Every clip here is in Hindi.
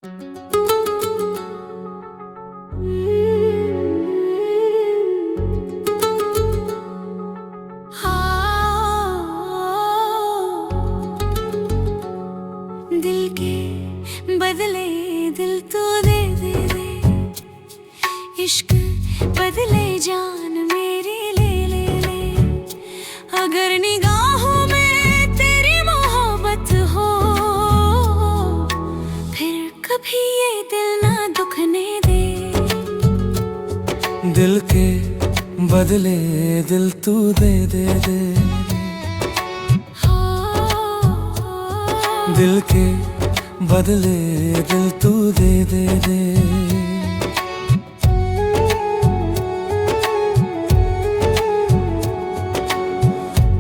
दिल के बदले दिल तू दे दे दे, इश्क बदले जान मेरी ले ले ले। अगर निगाहों में तेरी मोहब्बत हो, फिर कभी ये दिल ना दुखने दे। दिल के बदले दिल तू दे दे दे, दिल के बदले दिल तू दे दे दे।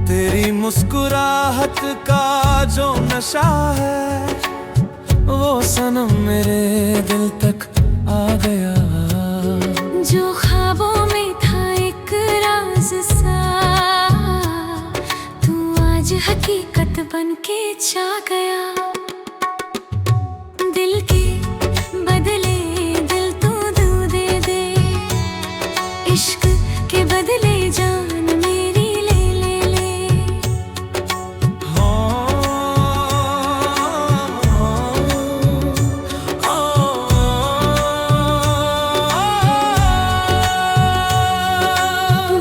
तेरी मुस्कुराहट का जो नशा है, वो सनम मेरे दिल तक आ गया। जो ख्वाबों में था एक राज सा, तू आज हकीकत बन के छा गया। दिल के बदले दिल तू दे दे, इश्क के बदले जान मेरी ले ले ले।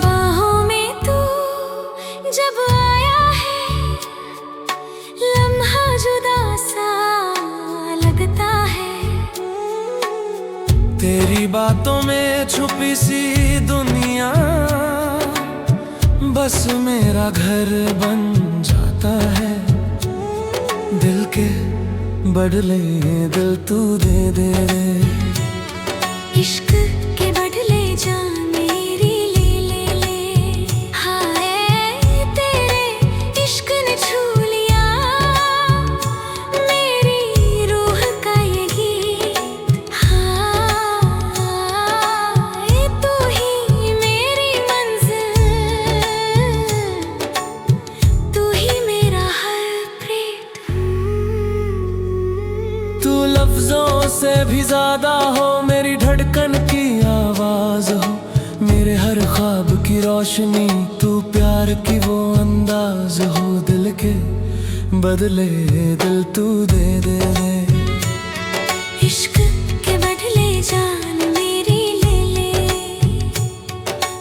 बाहों में तू जब आया है, लम्हा जुदा सा लगता है। तेरी बातों में छुपी सी दुनिया, बस मेरा घर बन जाता है। दिल के बदले दिल तू दे दे दे, इश्क के बदले जान मेरी ले ले ले। हाय तेरे इश्क ने छू लिया मेरी रूह का ये गीत। हाँ तू ही मेरी मंजिल, तू ही मेरा हर प्रीत। तू लफ्जों से भी ज्यादा हो, मेरी धड़कन की आवाज हो, मेरे हर ख्वाब की रोशनी, तू प्यार की वो अंदाज हो। दिल के बदले दिल तू दे दे दे, इश्क के बदले जान मेरी ले ले।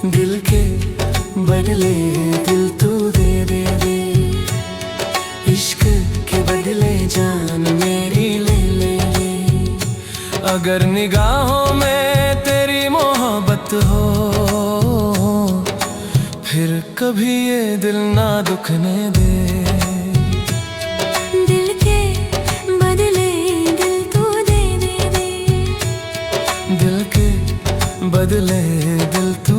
दिल के बदले दिल तू दे दे दे, इश्क के बदले जान मेरी ले ले ले। अगर निगाहों में तेरी मोहब्बत हो, फिर कभी ये दिल ना दुखने दे। दिल के बदले दिल तू दे दे दे, दिल के बदले दिल तू